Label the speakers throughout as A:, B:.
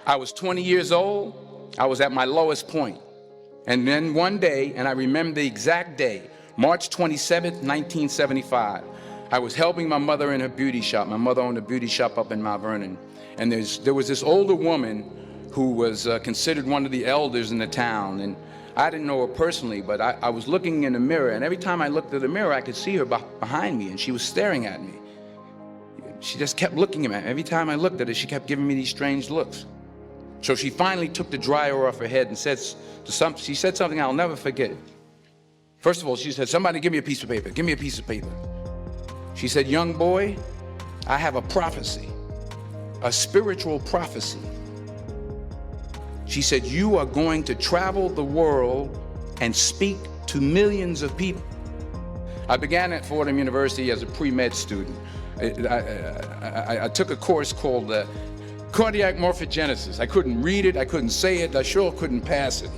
A: I was 20 years old. I was at my lowest point. And then one day, and I remember the exact day, March 27th, 1975, I was helping my mother in her beauty shop. My mother owned a beauty shop up in Mount Vernon. And there was this older woman who was considered one of the elders in the town. And I didn't know her personally, but I was looking in the mirror, and every time I looked at the mirror, I could see her behind me, and she was staring at me. She just kept looking at me. Every time I looked at her, she kept giving me these strange looks. So she finally took the dryer off her head and she said something I'll never forget. First of all, she said, "Somebody give me a piece of paper. Give me a piece of paper." She said, "Young boy, I have a prophecy, a spiritual prophecy." She said, "You are going to travel the world and speak to millions of people." I began at Fordham University as a pre-med student. I took a course called cardiac morphogenesis. I couldn't read it, I couldn't say it, I sure couldn't pass it.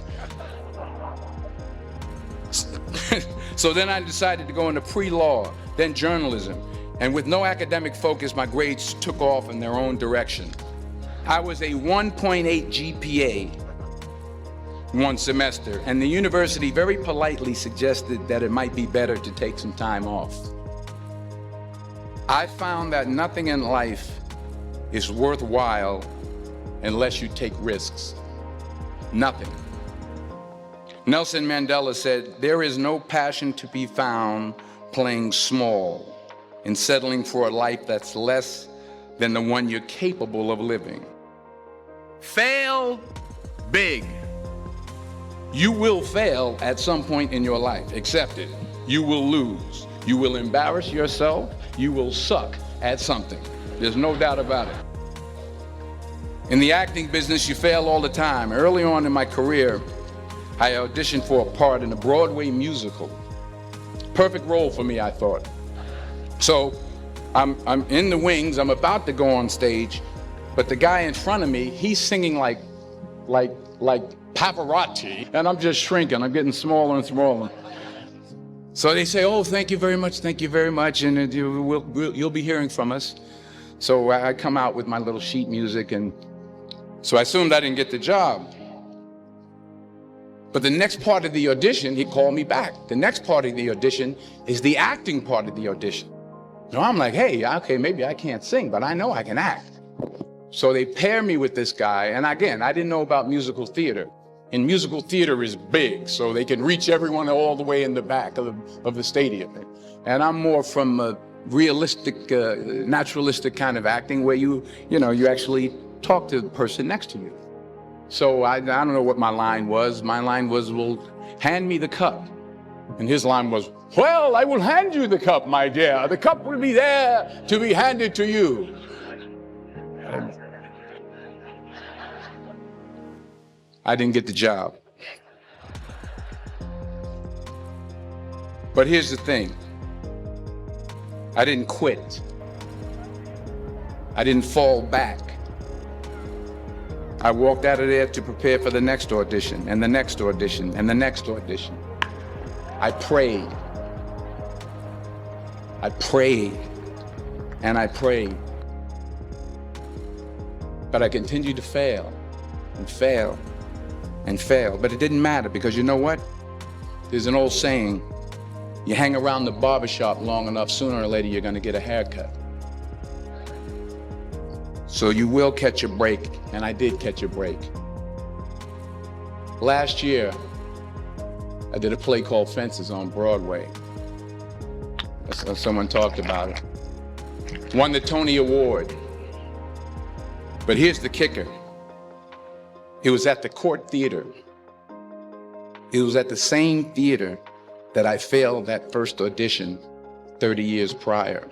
A: So then I decided to go into pre-law, then journalism. And with no academic focus, my grades took off in their own direction. I was a 1.8 GPA one semester, and the university very politely suggested that it might be better to take some time off. I found that nothing in life is worthwhile unless you take risks. Nothing. Nelson Mandela said, "There is no passion to be found playing small and settling for a life that's less than the one you're capable of living." Fail big. You will fail at some point in your life. Accept it. You will lose. You will embarrass yourself. You will suck at something. There's no doubt about it. In the acting business, you fail all the time. Early on in my career, I auditioned for a part in a Broadway musical. Perfect role for me, I thought. So I'm in the wings, I'm about to go on stage, but the guy in front of me, he's singing like Pavarotti, and I'm just shrinking, I'm getting smaller and smaller. So they say, "Oh, thank you very much, and you'll be hearing from us." So I come out with my little sheet music, and so I assumed I didn't get the job. But the next part of the audition, he called me back. The next part of the audition is the acting part of the audition. So I'm like, hey, okay, maybe I can't sing, but I know I can act. So they pair me with this guy, and again, I didn't know about musical theater. And musical theater is big, so they can reach everyone all the way in the back of the stadium. And I'm more from a realistic, naturalistic kind of acting where you actually talk to the person next to you. So I don't know what my line was. My line was, "Well, hand me the cup." And his line was, "Well, I will hand you the cup, my dear. The cup will be there to be handed to you." I didn't get the job. But here's the thing. I didn't quit. I didn't fall back. I walked out of there to prepare for the next audition, and the next audition, and the next audition. I prayed. I prayed, and I prayed. But I continued to fail, and fail, and fail. But it didn't matter, because you know what? There's an old saying, you hang around the barbershop long enough, sooner or later you're gonna get a haircut. So you will catch a break, and I did catch a break. Last year, I did a play called Fences on Broadway. Someone talked about it. Won the Tony Award. But here's the kicker. It was at the Court Theater. It was at the same theater that I failed that first audition 30 years prior.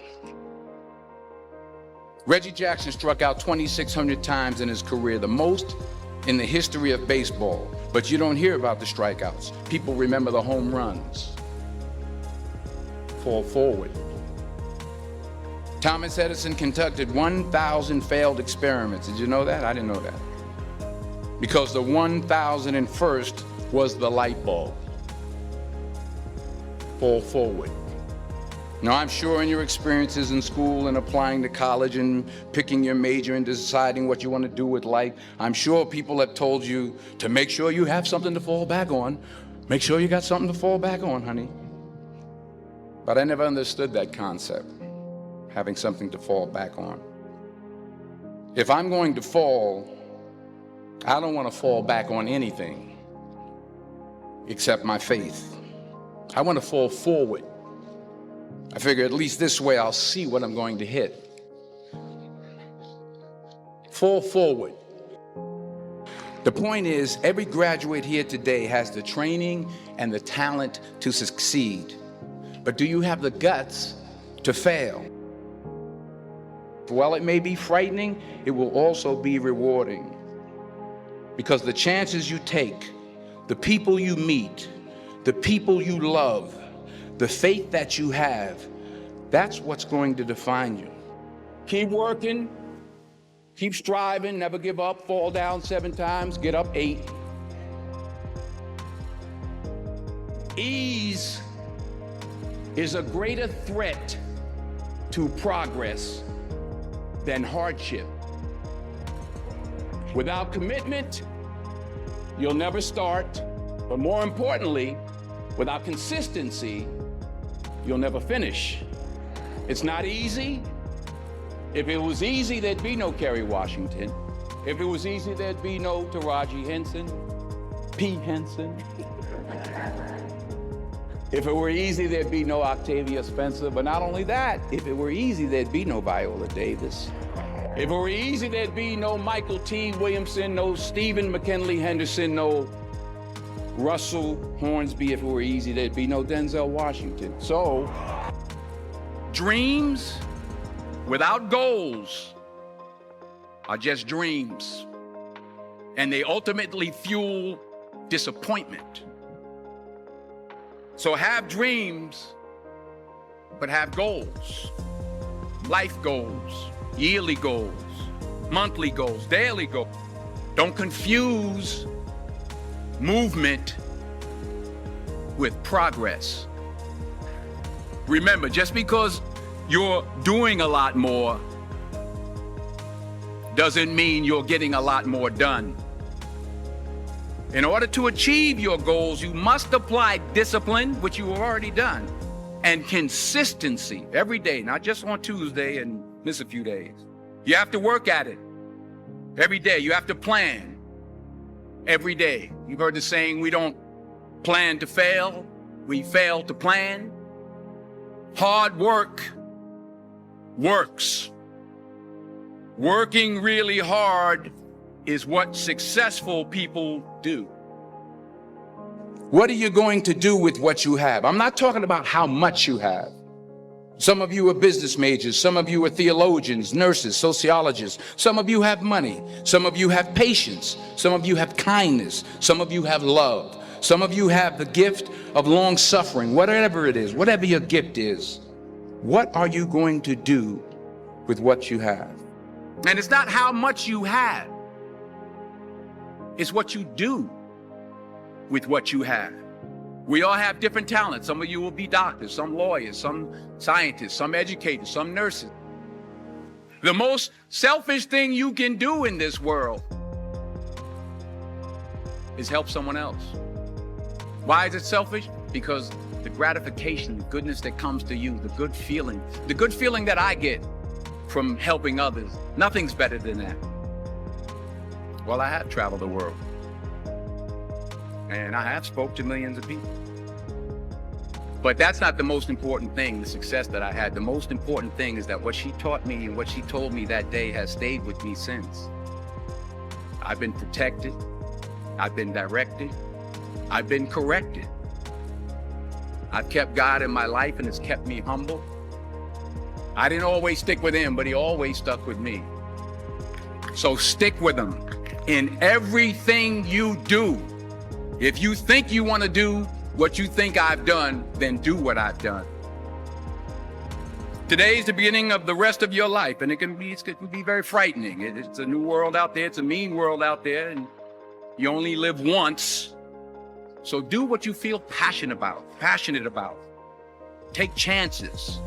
A: Reggie Jackson struck out 2,600 times in his career, the most in the history of baseball. But you don't hear about the strikeouts. People remember the home runs. Fall forward. Thomas Edison conducted 1,000 failed experiments. Did you know that? I didn't know that. Because the 1,001st was the light bulb. Fall forward. Now, I'm sure in your experiences in school and applying to college and picking your major and deciding what you want to do with life, I'm sure people have told you to make sure you have something to fall back on. Make sure you got something to fall back on, honey. But I never understood that concept, having something to fall back on. If I'm going to fall, I don't want to fall back on anything except my faith. I want to fall forward. I figure at least this way I'll see what I'm going to hit. Fall forward. The point is, every graduate here today has the training and the talent to succeed. But do you have the guts to fail? While it may be frightening, it will also be rewarding. Because the chances you take, the people you meet, the people you love, the faith that you have, that's what's going to define you. Keep working, keep striving, never give up, fall down 7 times, get up 8. Ease is a greater threat to progress than hardship. Without commitment, you'll never start. But more importantly, without consistency, you'll never finish. It's not easy. If it was easy, there'd be no Kerry Washington. If it was easy, there'd be no Taraji Henson, P. Henson. If it were easy, there'd be no Octavia Spencer. But not only that, if it were easy, there'd be no Viola Davis. If it were easy, there'd be no Michael T. Williamson, no Stephen McKinley Henderson, no Russell Hornsby. If it were easy, there'd be no Denzel Washington. So, dreams without goals are just dreams. And they ultimately fuel disappointment. So have dreams, but have goals. Life goals, yearly goals, monthly goals, daily goals. Don't confuse movement with progress. Remember, just because you're doing a lot more doesn't mean you're getting a lot more done. In order to achieve your goals, you must apply discipline, which you have already done, and consistency every day, not just on Tuesday and miss a few days. You have to work at it every day. You have to plan every day. You've heard the saying, we don't plan to fail, we fail to plan. Hard work works. Working really hard is what successful people do. What are you going to do with what you have? I'm not talking about how much you have. Some of you are business majors. Some of you are theologians, nurses, sociologists. Some of you have money. Some of you have patience. Some of you have kindness. Some of you have love. Some of you have the gift of long suffering. Whatever it is, whatever your gift is, what are you going to do with what you have? And it's not how much you have. It's what you do with what you have. We all have different talents. Some of you will be doctors, some lawyers, some scientists, some educators, some nurses. The most selfish thing you can do in this world is help someone else. Why is it selfish? Because the gratification, the goodness that comes to you, the good feeling that I get from helping others, nothing's better than that. Well, I have traveled the world, and I have spoke to millions of people. But that's not the most important thing, the success that I had. The most important thing is that what she taught me and what she told me that day has stayed with me since. I've been protected, I've been directed, I've been corrected. I've kept God in my life and it's kept me humble. I didn't always stick with him, but he always stuck with me. So stick with him in everything you do. If you think you want to do what you think I've done, then do what I've done. Today is the beginning of the rest of your life, and it can be very frightening. It's a new world out there. It's a mean world out there, and you only live once. So do what you feel passionate about. Take chances.